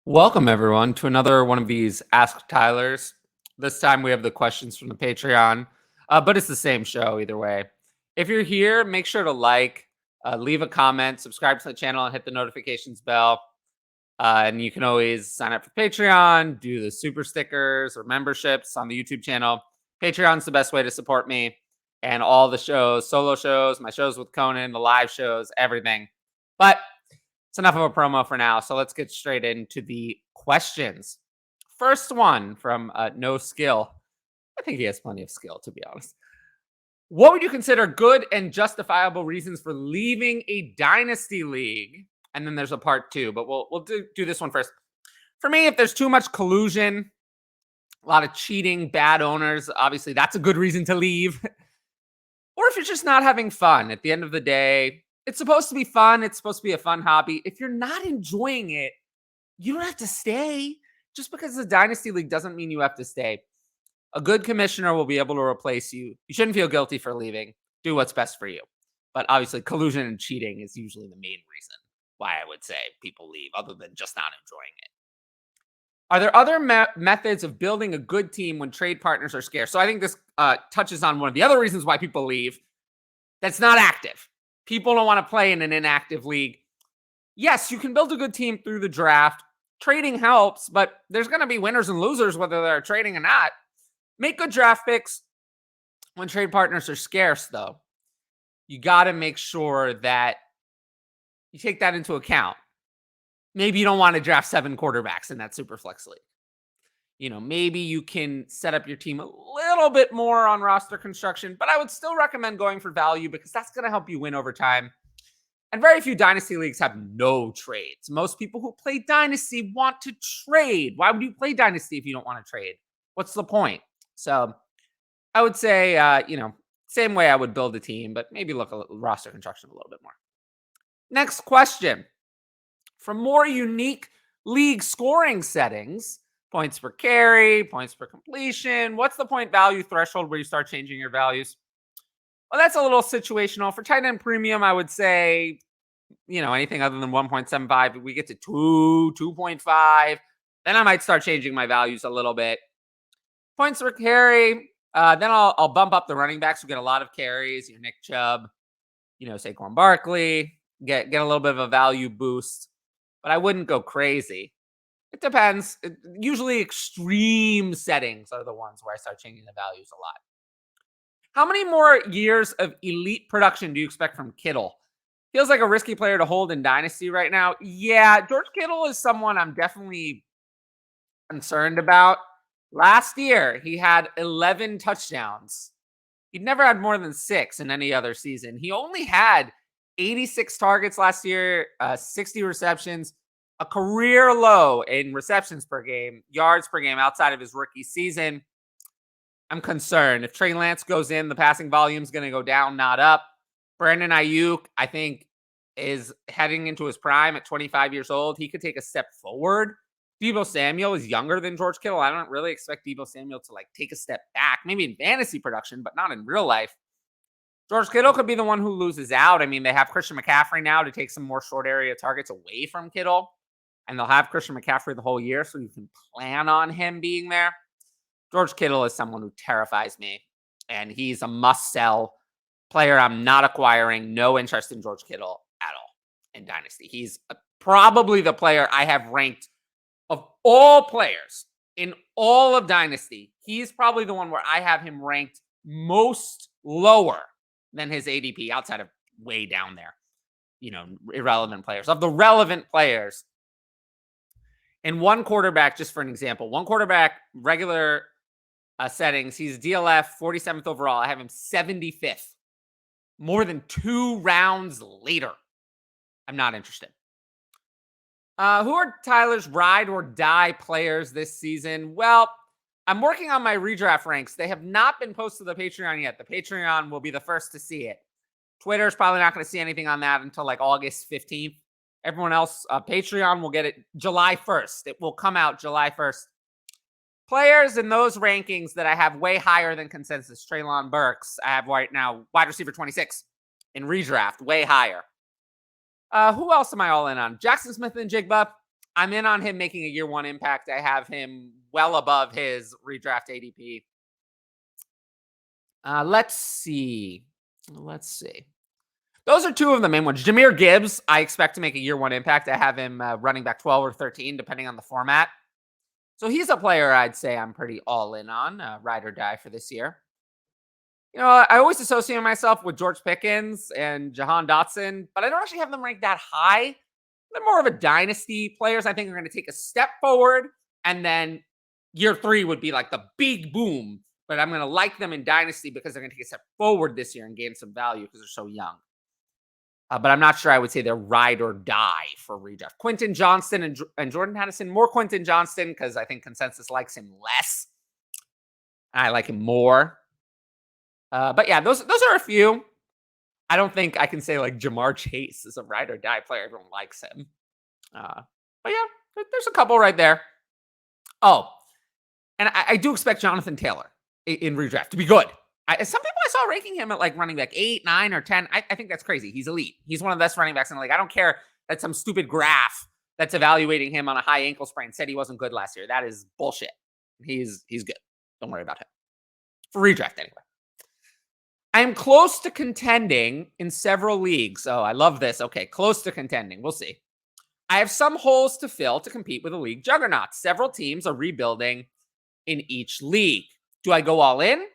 Welcome, everyone, to another one of these Ask Tylers. This time we have the questions from the Patreon, but it's the same show either way. If you're here, make sure to leave a comment, subscribe to the channel, and hit the notifications bell. And you can always sign up for Patreon, do the super stickers or memberships on the YouTube channel. Patreon's the best way to support me and all the shows, solo shows, my shows with Conan, the live shows, everything. But it's enough of a promo for now, so let's get straight into the questions. First one from No Skill. I think he has plenty of skill, to be honest. What would you consider good and justifiable reasons for leaving a dynasty league? And then there's a part two, but we'll do this one first. For me, if there's too much collusion, a lot of cheating, bad owners, obviously that's a good reason to leave. Or if you're just not having fun at the end of the day, it's supposed to be fun. It's supposed to be a fun hobby. If you're not enjoying it, you don't have to stay. Just because it's a dynasty league doesn't mean you have to stay. A good commissioner will be able to replace you. You shouldn't feel guilty for leaving. Do what's best for you. But obviously, collusion and cheating is usually the main reason why I would say people leave, other than just not enjoying it. Are there other methods of building a good team when trade partners are scarce? So I think this touches on one of the other reasons why people leave. That's not active. People don't want to play in an inactive league. Yes, you can build a good team through the draft. Trading helps, but there's going to be winners and losers whether they're trading or not. Make good draft picks when trade partners are scarce, though. You got to make sure that you take that into account. Maybe you don't want to draft 7 quarterbacks in that super flex league. Maybe you can set up your team a little bit more on roster construction, but I would still recommend going for value because that's going to help you win over time. And very few dynasty leagues have no trades. Most people who play dynasty want to trade. Why would you play dynasty if you don't want to trade? What's the point? So I would say, same way I would build a team, but maybe look at roster construction a little bit more. Next question. For more unique league scoring settings, points per carry, points per completion, what's the point value threshold where you start changing your values? Well, that's a little situational. For tight end premium, I would say, anything other than 1.75, if we get to 2.5, then I might start changing my values a little bit. Points per carry, then I'll bump up the running backs who get a lot of carries, your Nick Chubb, Saquon Barkley, get a little bit of a value boost, but I wouldn't go crazy. It depends. Usually extreme settings are the ones where I start changing the values a lot. How many more years of elite production do you expect from Kittle? Feels like a risky player to hold in Dynasty right now. Yeah, George Kittle is someone I'm definitely concerned about. Last year, he had 11 touchdowns. He'd never had more than 6 in any other season. He only had 86 targets last year, 60 receptions, a career low in receptions per game, yards per game outside of his rookie season. I'm concerned. If Trey Lance goes in, the passing volume is going to go down, not up. Brandon Ayuk, I think, is heading into his prime at 25 years old. He could take a step forward. Deebo Samuel is younger than George Kittle. I don't really expect Deebo Samuel to take a step back, maybe in fantasy production, but not in real life. George Kittle could be the one who loses out. I mean, they have Christian McCaffrey now to take some more short area targets away from Kittle, and they'll have Christian McCaffrey the whole year, so you can plan on him being there. George Kittle is someone who terrifies me, and he's a must-sell player I'm not acquiring. No interest in George Kittle at all in Dynasty. He's probably the player I have ranked of all players in all of Dynasty. He's probably the one where I have him ranked most lower than his ADP, outside of way down there, irrelevant players. Of the relevant players, in one quarterback, just for an example, one quarterback, regular settings, he's DLF 47th overall. I have him 75th. More than 2 rounds later. I'm not interested. Who are Tyler's ride or die players this season? Well, I'm working on my redraft ranks. They have not been posted to the Patreon yet. The Patreon will be the first to see it. Twitter's probably not going to see anything on that until August 15th. Everyone else, Patreon will get it July 1st. It will come out July 1st. Players in those rankings that I have way higher than consensus. Treylon Burks, I have right now wide receiver 26 in redraft, way higher. Who else am I all in on? Jackson Smith and Jigba. I'm in on him making a year one impact. I have him well above his redraft ADP. Let's see. Let's see. Those are two of the main ones. Jahmyr Gibbs, I expect to make a year one impact. I have him running back 12 or 13, depending on the format. So he's a player I'd say I'm pretty all in on, ride or die for this year. You know, I always associate myself with George Pickens and Jahan Dotson, but I don't actually have them ranked that high. They're more of a dynasty players. I think are going to take a step forward, and then year 3 would be like the big boom. But I'm going to like them in dynasty because they're going to take a step forward this year and gain some value because they're so young. But I'm not sure I would say they're ride or die for redraft. Quentin Johnston and Jordan Addison, more Quentin Johnston because I think consensus likes him less. I like him more. But yeah, those are a few. I don't think I can say like Jamar Chase is a ride or die player. Everyone likes him. But yeah, there's a couple right there. Oh, and I do expect Jonathan Taylor in redraft to be good. Some people I saw ranking him at like running back 8, 9, or 10. I think that's crazy. He's elite. He's one of the best running backs in the league. I don't care that some stupid graph that's evaluating him on a high ankle sprain said he wasn't good last year. That is bullshit. He's good. Don't worry about him. For redraft anyway. I am close to contending in several leagues. Oh, I love this. Okay, close to contending. We'll see. I have some holes to fill to compete with a league juggernaut. Several teams are rebuilding in each league. Do I go all in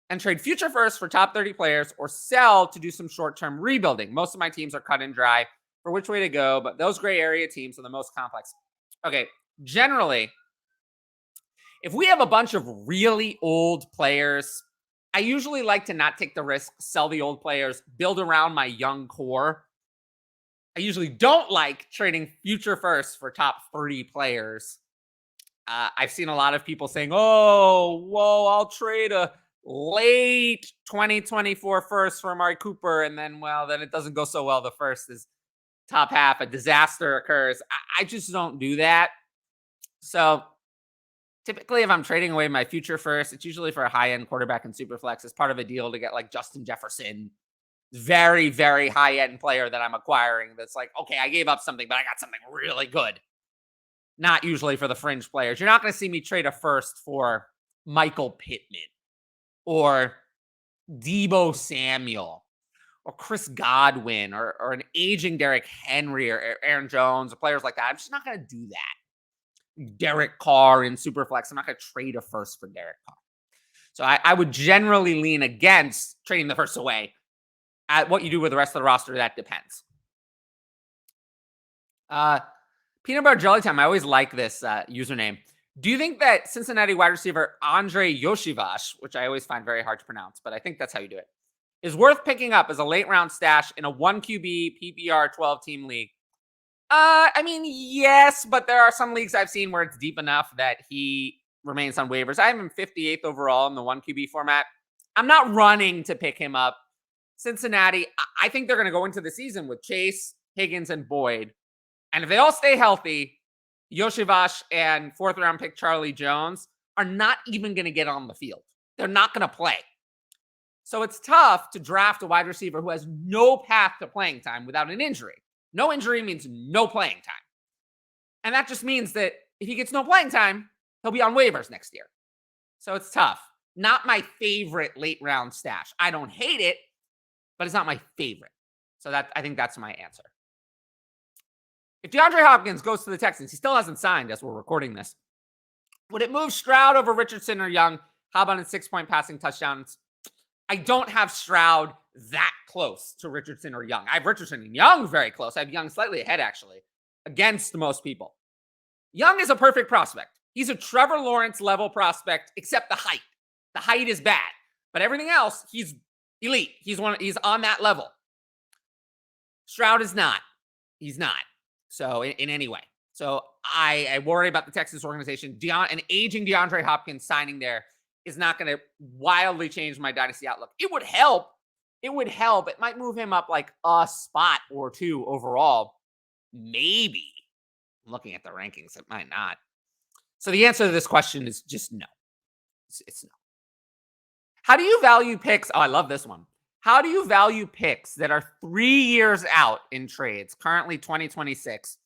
and trade future first for top 30 players or sell to do some short-term rebuilding? Most of my teams are cut and dry for which way to go, but those gray area teams are the most complex. Okay, generally, if we have a bunch of really old players, I usually like to not take the risk, sell the old players, build around my young core. I usually don't like trading future first for top 30 players. I've seen a lot of people saying, oh, whoa, I'll trade a late 2024 first for Amari Cooper. And then, well, then it doesn't go so well. The first is top half, a disaster occurs. I just don't do that. So typically, if I'm trading away my future first, it's usually for a high-end quarterback in Superflex as part of a deal to get like Justin Jefferson. Very, very high-end player that I'm acquiring that's like, okay, I gave up something, but I got something really good. Not usually for the fringe players. You're not going to see me trade a first for Michael Pittman or Deebo Samuel or Chris Godwin or an aging Derrick Henry or Aaron Jones or players like that. I'm just not going to do that. Derek Carr in Superflex. I'm not going to trade a first for Derek Carr. So I would generally lean against trading the first away. At what you do with the rest of the roster, that depends. Peanut Butter Jelly Time. I always like this username. Do you think that Cincinnati wide receiver Andre Yoshivash, which I always find very hard to pronounce, but I think that's how you do it, is worth picking up as a late round stash in a 1 QB PPR 12 team league? I mean, yes, but there are some leagues I've seen where it's deep enough that he remains on waivers. I have him 58th overall in the 1 QB format. I'm not running to pick him up. Cincinnati, I think they're going to go into the season with Chase, Higgins, and Boyd. And if they all stay healthy, Yoshivash and 4th round pick Charlie Jones are not even going to get on the field. They're not going to play. So it's tough to draft a wide receiver who has no path to playing time without an injury. No injury means no playing time. And that just means that if he gets no playing time, he'll be on waivers next year. So it's tough. Not my favorite late round stash. I don't hate it, but it's not my favorite. So I think that's my answer. If DeAndre Hopkins goes to the Texans, he still hasn't signed as we're recording this. Would it move Stroud over Richardson or Young? How about in 6-point passing touchdowns? I don't have Stroud that close to Richardson or Young. I have Richardson and Young very close. I have Young slightly ahead, actually, against most people. Young is a perfect prospect. He's a Trevor Lawrence level prospect, except the height. The height is bad, but everything else, he's elite. He's on that level. Stroud is not. He's not. So in any way. So I worry about the Texas organization. An aging DeAndre Hopkins signing there is not going to wildly change my dynasty outlook. It would help. It would help. It might move him up like a spot or two overall. Maybe. Looking at the rankings, it might not. So the answer to this question is just no. It's no. How do you value picks? Oh, I love this one. How do you value picks that are 3 years out in trades, currently 2026,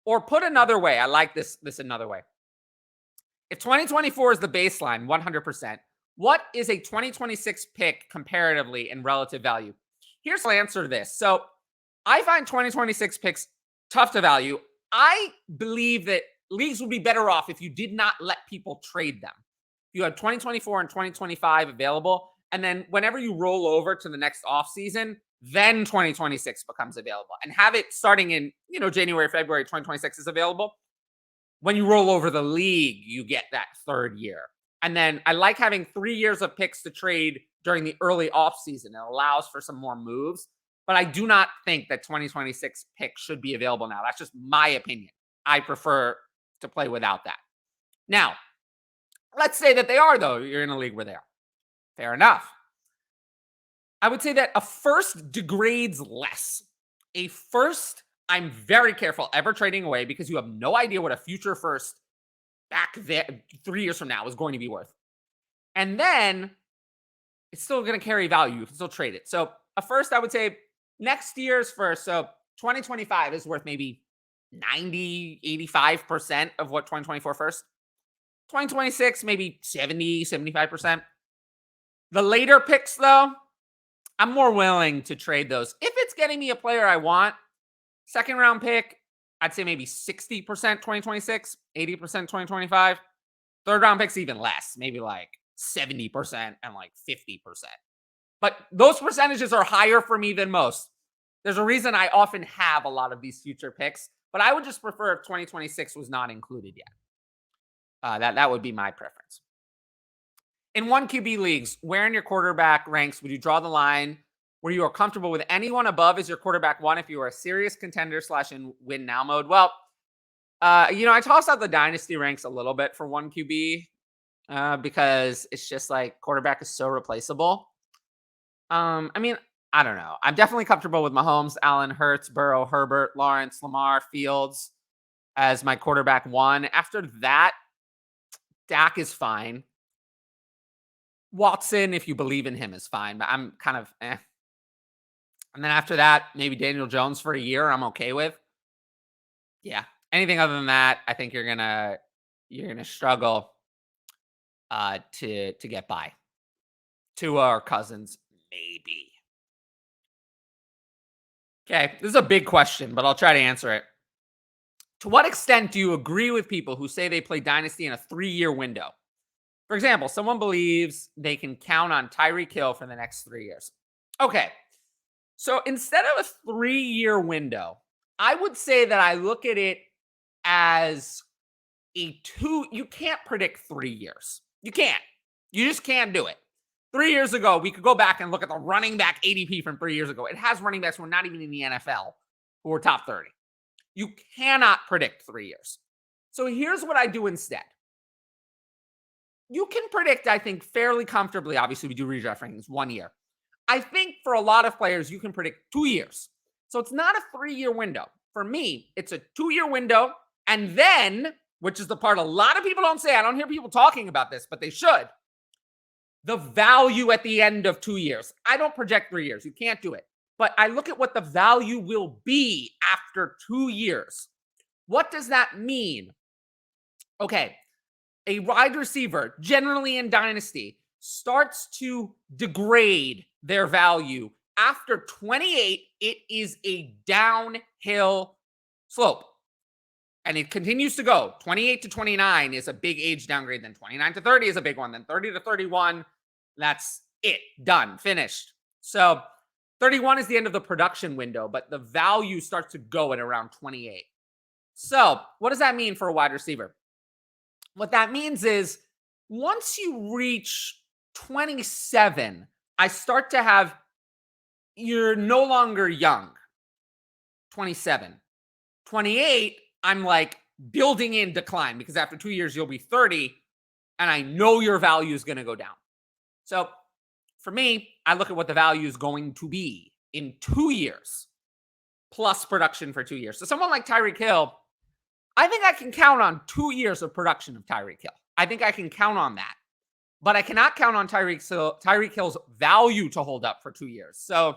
Or put another way, I like this another way. If 2024 is the baseline, 100%, what is a 2026 pick comparatively in relative value? Here's the answer to this. So I find 2026 picks tough to value. I believe that leagues would be better off if you did not let people trade them. You have 2024 and 2025 available, and then whenever you roll over to the next offseason, then 2026 becomes available. And have it starting in, January, February 2026 is available. When you roll over the league, you get that third year. And then I like having 3 years of picks to trade during the early offseason. It allows for some more moves. But I do not think that 2026 picks should be available now. That's just my opinion. I prefer to play without that. Now, let's say that they are, though. You're in a league where they are. Fair enough. I would say that a first degrades less. A first, I'm very careful ever trading away because you have no idea what a future first back there 3 years from now is going to be worth. And then it's still going to carry value. You can still trade it. So a first, I would say next year's first. So 2025 is worth maybe 90, 85% of what 2024 first. 2026, maybe 70, 75%. The later picks, though, I'm more willing to trade those. If it's getting me a player I want, second round pick, I'd say maybe 60% 2026, 80% 2025. Third round picks even less, maybe like 70% and like 50%. But those percentages are higher for me than most. There's a reason I often have a lot of these future picks, but I would just prefer if 2026 was not included yet. That would be my preference. In 1 QB leagues, where in your quarterback ranks would you draw the line where you are comfortable with anyone above as your quarterback one if you are a serious contender / in win now mode? Well, I tossed out the Dynasty ranks a little bit for 1 QB because it's just like quarterback is so replaceable. I don't know. I'm definitely comfortable with Mahomes, Allen, Hurts, Burrow, Herbert, Lawrence, Lamar, Fields as my quarterback one. After that, Dak is fine. Watson, if you believe in him, is fine, but I'm kind of eh. And then after that, maybe Daniel Jones for a year, I'm okay with. Yeah. Anything other than that, I think you're gonna struggle to get by. To our Cousins, maybe. Okay, this is a big question, but I'll try to answer it. To what extent do you agree with people who say they play Dynasty in a 3-year window? For example, someone believes they can count on Tyreek Hill for the next 3 years. Okay, so instead of a 3-year window, I would say that I look at it as you can't predict 3 years. You can't. You just can't do it. 3 years ago, we could go back and look at the running back ADP from 3 years ago. It has running backs who are not even in the NFL who are top 30. You cannot predict 3 years. So here's what I do instead. You can predict, I think, fairly comfortably. Obviously, we do redraft rankings 1 year. I think for a lot of players, you can predict 2 years. So it's not a 3-year window. For me, it's a 2-year window. And then, which is the part a lot of people don't say, I don't hear people talking about this, but they should. The value at the end of 2 years. I don't project 3 years. You can't do it. But I look at what the value will be after 2 years. What does that mean? Okay. A wide receiver, generally in Dynasty, starts to degrade their value. After 28, it is a downhill slope. And it continues to go. 28 to 29 is a big age downgrade. Then 29 to 30 is a big one. Then 30 to 31, that's it. Done. Finished. So 31 is the end of the production window, but the value starts to go at around 28. So what does that mean for a wide receiver? What that means is once you reach 27, I start to have, you're no longer young. 27. 28, I'm like building in decline because after 2 years, you'll be 30 and I know your value is going to go down. So for me, I look at what the value is going to be in 2 years plus production for 2 years. So someone like Tyreek Hill, I think I can count on 2 years of production of Tyreek Hill. I think I can count on that. But I cannot count on Tyreek Hill's value to hold up for 2 years. So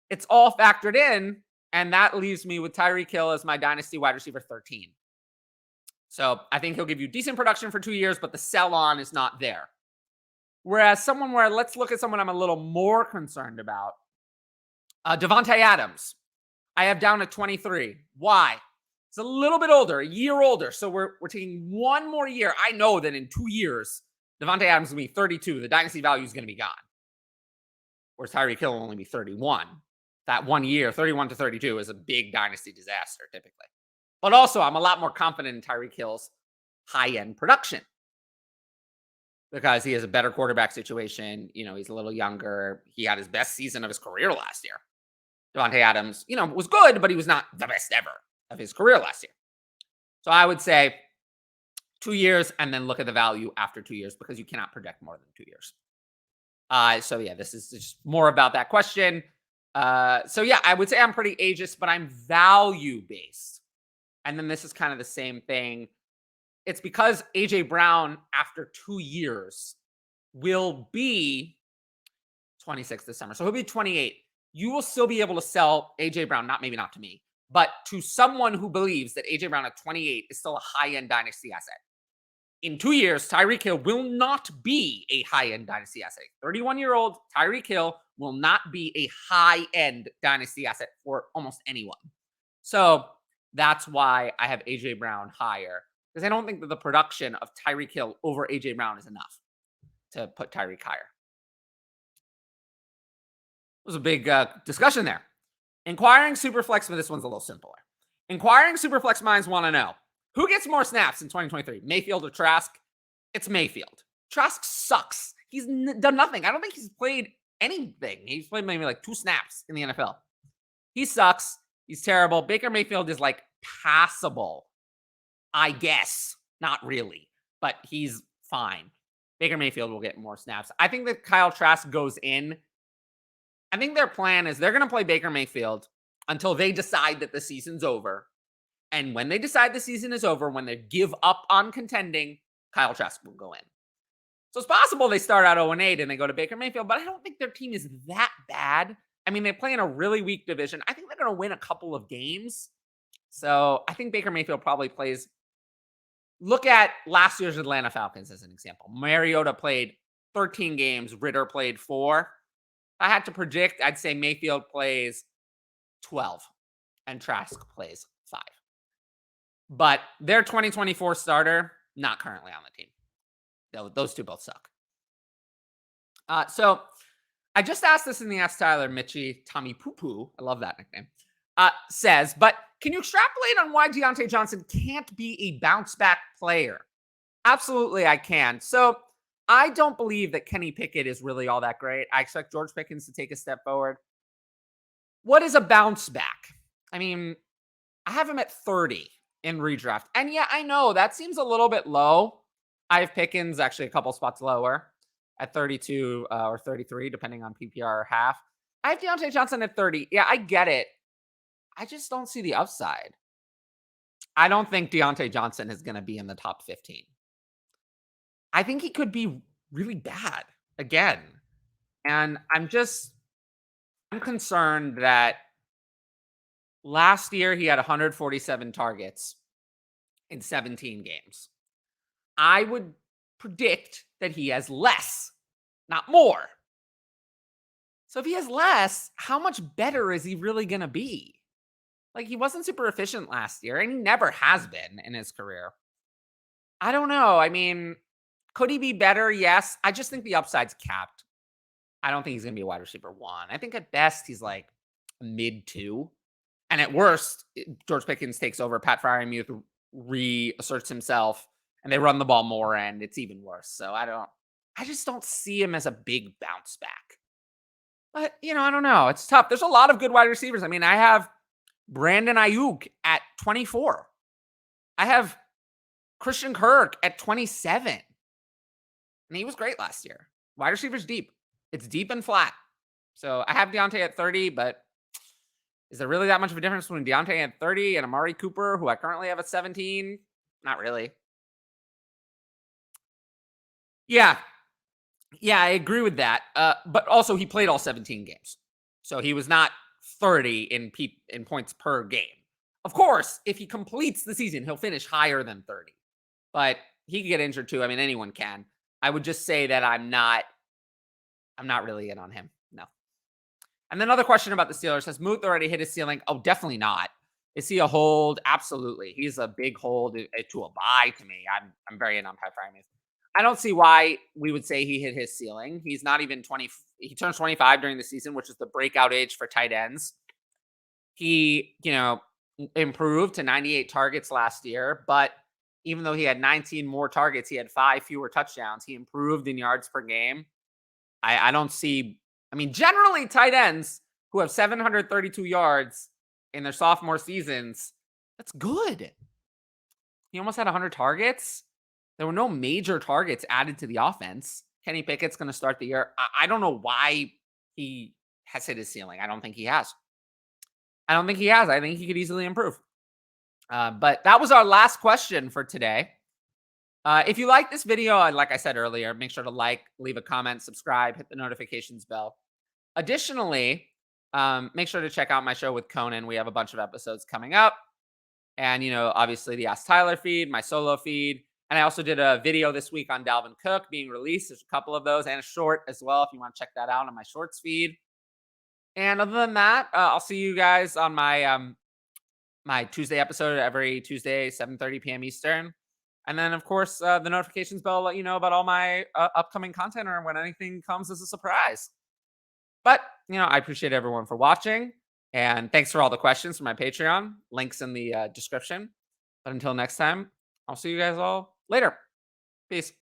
it's all factored in. And that leaves me with Tyreek Hill as my dynasty wide receiver 13. So I think he'll give you decent production for 2 years, but the sell on is not there. Whereas let's look at someone I'm a little more concerned about. Devontae Adams, I have down at 23. Why? It's a little bit older, a year older. So we're taking one more year. I know that in 2 years, Devontae Adams is going to be 32. The dynasty value is going to be gone. Whereas Tyreek Hill will only be 31. That 1 year, 31 to 32, is a big dynasty disaster typically. But also, I'm a lot more confident in Tyreek Hill's high-end production because he has a better quarterback situation. He's a little younger. He had his best season of his career last year. Devontae Adams, was good, but he was not the best ever of his career last year. So I would say 2 years and then look at the value after 2 years because you cannot project more than 2 years. So yeah, this is just more about that question. So yeah, I would say I'm pretty ageist, but I'm value-based. And then this is kind of the same thing. It's because AJ Brown, after 2 years, will be 26 this summer. So he'll be 28. You will still be able to sell AJ Brown, maybe not to me, but to someone who believes that AJ Brown at 28 is still a high-end dynasty asset. In 2 years, Tyreek Hill will not be a high-end dynasty asset. 31-year-old Tyreek Hill will not be a high-end dynasty asset for almost anyone. So that's why I have AJ Brown higher, because I don't think that the production of Tyreek Hill over AJ Brown is enough to put Tyreek higher. It was a big discussion there. Inquiring Superflex, but this one's a little simpler. Inquiring Superflex minds want to know, who gets more snaps in 2023, Mayfield or Trask? It's Mayfield. Trask sucks. He's done nothing. I don't think he's played anything. He's played maybe like 2 snaps in the NFL. He sucks. He's terrible. Baker Mayfield is like passable, I guess. Not really, but he's fine. Baker Mayfield will get more snaps. I think that Kyle Trask goes in. I think their plan is they're going to play Baker Mayfield until they decide that the season's over. And when they decide the season is over, when they give up on contending, Kyle Trask will go in. So it's possible they start out 0-8 and they go to Baker Mayfield, but I don't think their team is that bad. I mean, they play in a really weak division. I think they're going to win a couple of games. So I think Baker Mayfield probably plays. Look at last year's Atlanta Falcons as an example. Mariota played 13 games. Ritter played 4. If I had to predict, I'd say Mayfield plays 12 and Trask plays 5. But their 2024 starter, not currently on the team. Those two both suck. So I just asked this in the Ask Tyler, Mitchie, Tommy Poo Poo, I love that nickname, says, but can you extrapolate on why Deontay Johnson can't be a bounce back player? Absolutely, I can. So I don't believe that Kenny Pickett is really all that great. I expect George Pickens to take a step forward. What is a bounce back? I mean, I have him at 30 in redraft. And yeah, I know that seems a little bit low. I have Pickens actually a couple spots lower at 32 or 33, depending on PPR or half. I have Deontay Johnson at 30. Yeah, I get it. I just don't see the upside. I don't think Deontay Johnson is going to be in the top 15. I think he could be really bad again. And I'm concerned that last year he had 147 targets in 17 games. I would predict that he has less, not more. So if he has less, how much better is he really going to be? Like, he wasn't super efficient last year, and he never has been in his career. I don't know. I mean, could he be better? Yes. I just think the upside's capped. I don't think he's going to be a wide receiver 1. I think at best he's like mid 2. And at worst, George Pickens takes over. Pat Freiermuth reasserts himself, and they run the ball more, and it's even worse. So I just don't see him as a big bounce back. But, I don't know. It's tough. There's a lot of good wide receivers. I mean, I have Brandon Ayuk at 24. I have Christian Kirk at 27. And he was great last year. Wide receivers deep. It's deep and flat. So I have Deontay at 30, but is there really that much of a difference between Deontay at 30 and Amari Cooper, who I currently have at 17? Not really. Yeah, I agree with that. But also he played all 17 games. So he was not 30 in points per game. Of course, if he completes the season, he'll finish higher than 30. But he can get injured too. I mean, anyone can. I would just say that I'm not really in on him. No. And then another question about the Steelers: has Muth already hit his ceiling? Oh, definitely not. Is he a hold? Absolutely. He's a big hold to a buy to me. I'm very in on Pat Freiermuth. I don't see why we would say he hit his ceiling. He's not even 20. He turns 25 during the season, which is the breakout age for tight ends. He, improved to 98 targets last year, but even though he had 19 more targets, he had 5 fewer touchdowns. He improved in yards per game. I don't see. I mean, generally, tight ends who have 732 yards in their sophomore seasons, that's good. He almost had 100 targets. There were no major targets added to the offense. Kenny Pickett's going to start the year. I don't know why he has hit his ceiling. I don't think he has. I think he could easily improve. But that was our last question for today. If you like this video, like I said earlier, make sure to leave a comment, subscribe, hit the notifications bell. Additionally, make sure to check out my show with Conan. We have a bunch of episodes coming up. And, obviously the Ask Tyler feed, my solo feed. And I also did a video this week on Dalvin Cook being released. There's a couple of those and a short as well if you want to check that out on my shorts feed. And other than that, I'll see you guys on my Tuesday episode every Tuesday, 7:30 p.m. Eastern. And then, of course, the notifications bell will let you know about all my upcoming content or when anything comes as a surprise. But, I appreciate everyone for watching. And thanks for all the questions from my Patreon. Links in the description. But until next time, I'll see you guys all later. Peace.